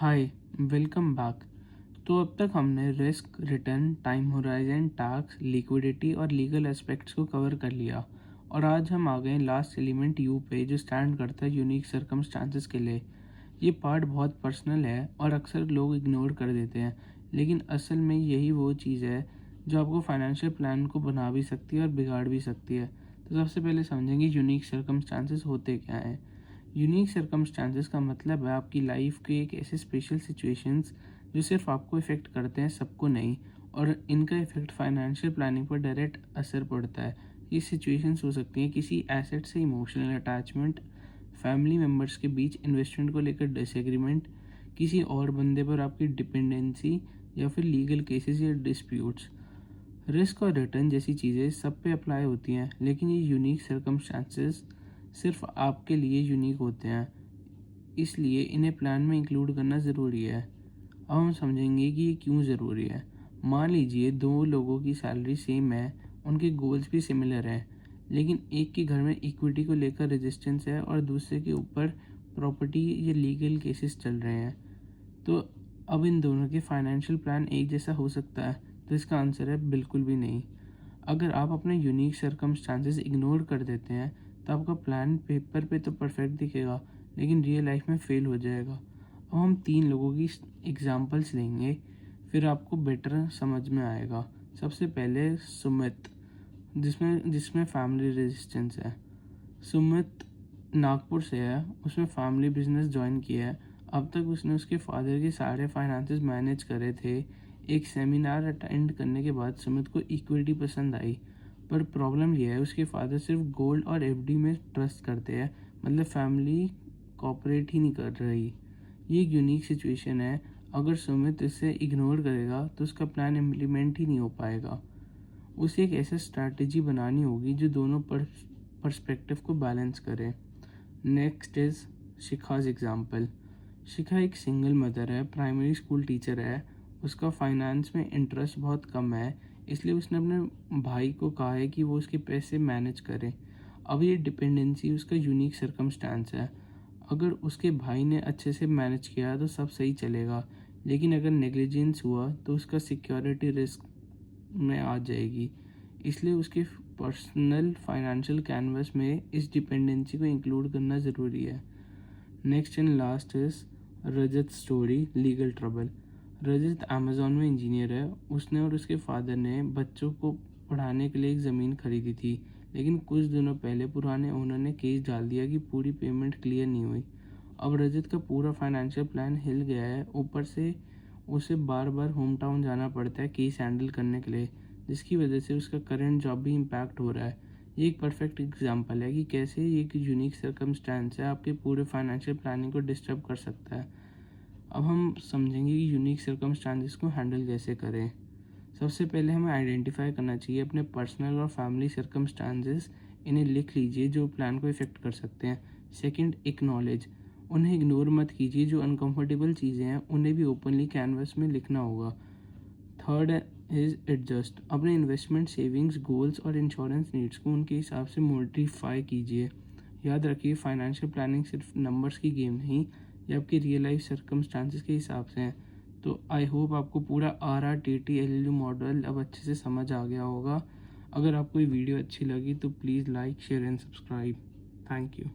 हाय, welcome back. तो अब तक हमने risk, return, time horizon, tax, liquidity और लीगल एस्पेक्ट्स को कवर कर लिया। और आज हम आ गए लास्ट एलिमेंट यू पे, जो स्टैंड करता है यूनिक सर्कमस्टांसेस के लिए। ये पार्ट बहुत पर्सनल है और अक्सर लोग इग्नोर कर देते हैं, लेकिन असल में यही वो चीज़ है जो आपको फाइनेंशियल प्लान को बना भी सकती है और बिगाड़ भी सकती है। तो सबसे पहले समझेंगे यूनिक सर्कमस्टांसेस होते क्या हैं। यूनिक सर्कमस्टांसेस का मतलब है आपकी लाइफ के एक ऐसे स्पेशल सिचुएशंस जो सिर्फ आपको इफ़ेक्ट करते हैं, सबको नहीं। और इनका इफ़ेक्ट फाइनेंशियल प्लानिंग पर डायरेक्ट असर पड़ता है। ये सिचुएशंस हो सकती हैं किसी एसेट से इमोशनल अटैचमेंट, फैमिली मेम्बर्स के बीच इन्वेस्टमेंट को लेकर डिसएग्रीमेंट, किसी और बंदे पर आपकी डिपेंडेंसी, या फिर लीगल केसेस या डिस्प्यूट्स। रिस्क और रिटर्न जैसी चीज़ें सब पे अप्लाई होती हैं, लेकिन ये यूनिक सर्कमस्टांसेस सिर्फ आपके लिए यूनिक होते हैं, इसलिए इन्हें प्लान में इंक्लूड करना ज़रूरी है। अब हम समझेंगे कि ये क्यों ज़रूरी है। मान लीजिए दो लोगों की सैलरी सेम है, उनके गोल्स भी सिमिलर हैं, लेकिन एक के घर में इक्विटी को लेकर रेजिस्टेंस है और दूसरे के ऊपर प्रॉपर्टी या लीगल केसेस चल रहे हैं। तो अब इन दोनों के फाइनेंशियल प्लान एक जैसा हो सकता है? तो इसका आंसर है बिल्कुल भी नहीं। अगर आप अपने यूनिक सर्कमस्टांसेस इग्नोर कर देते हैं तो आपका प्लान पेपर पे तो परफेक्ट दिखेगा, लेकिन रियल लाइफ में फेल हो जाएगा। अब हम 3 लोगों की एग्जांपल्स लेंगे, फिर आपको बेटर समझ में आएगा। सबसे पहले सुमित, जिसमें जिसमें फैमिली रेजिस्टेंस है। सुमित नागपुर से है, उसने फैमिली बिजनेस ज्वाइन किया है। अब तक उसने उसके फादर के सारे फाइनेंसेस मैनेज करे थे। एक सेमिनार अटेंड करने के बाद सुमित को इक्विटी पसंद आई, पर प्रॉब्लम यह है उसके फादर सिर्फ गोल्ड और एफडी में ट्रस्ट करते हैं, मतलब फैमिली कॉपरेट ही नहीं कर रही। ये एक यूनिक सिचुएशन है। अगर सुमित इसे इग्नोर करेगा तो उसका प्लान इम्प्लीमेंट ही नहीं हो पाएगा। उसे एक ऐसा स्ट्रैटेजी बनानी होगी जो दोनों पर्सपेक्टिव को बैलेंस करे। Next is Shikha's example. Shikha एक सिंगल मदर है, प्राइमरी स्कूल टीचर है। उसका फाइनेंस में इंटरेस्ट बहुत कम है, इसलिए उसने अपने भाई को कहा है कि वो उसके पैसे मैनेज करे। अब ये डिपेंडेंसी उसका यूनिक सर्कमस्टांस है। अगर उसके भाई ने अच्छे से मैनेज किया तो सब सही चलेगा, लेकिन अगर नेग्लिजेंस हुआ तो उसका सिक्योरिटी रिस्क में आ जाएगी। इसलिए उसके पर्सनल फाइनेंशियल कैनवस में इस डिपेंडेंसी को इंक्लूड करना ज़रूरी है। Next and last is Rajat story, legal trouble. Rajat Amazon में इंजीनियर है। उसने और उसके फादर ने बच्चों को पढ़ाने के लिए एक ज़मीन खरीदी थी, लेकिन कुछ दिनों पहले पुराने ओनर ने केस डाल दिया कि पूरी पेमेंट क्लियर नहीं हुई। अब रजत का पूरा फाइनेंशियल प्लान हिल गया है। ऊपर से उसे बार बार होम टाउन जाना पड़ता है केस हैंडल करने के लिए, जिसकी वजह से उसका करंट जॉब भी इम्पैक्ट हो रहा है। ये एक परफेक्ट एग्जांपल है कि कैसे ये एक यूनिक सर्कमस्टांस है आपके पूरे फाइनेंशियल प्लानिंग को डिस्टर्ब कर सकता है। अब हम समझेंगे कि यूनिक सर्कमस्टांसेस को हैंडल कैसे करें। सबसे पहले हमें आइडेंटिफाई करना चाहिए अपने पर्सनल और फैमिली सर्कमस्टांसेस। इन्हें लिख लीजिए जो प्लान को इफेक्ट कर सकते हैं। Second, acknowledge. उन्हें इग्नोर मत कीजिए। जो अनकंफर्टेबल चीज़ें हैं उन्हें भी ओपनली कैनवस में लिखना होगा। Third is adjust. अपने इन्वेस्टमेंट, सेविंग्स, गोल्स और इंश्योरेंस नीड्स को उनके हिसाब से मॉडिफाई कीजिए। याद रखिए, फाइनेंशियल प्लानिंग सिर्फ नंबर्स की गेम नहीं, ये आपकी रियल लाइफ सर्कमस्टांसेस के हिसाब से हैं। तो आई होप आपको पूरा RRTT मॉडल अब अच्छे से समझ आ गया होगा। अगर आपको ये वीडियो अच्छी लगी तो please like, share and subscribe. Thank you.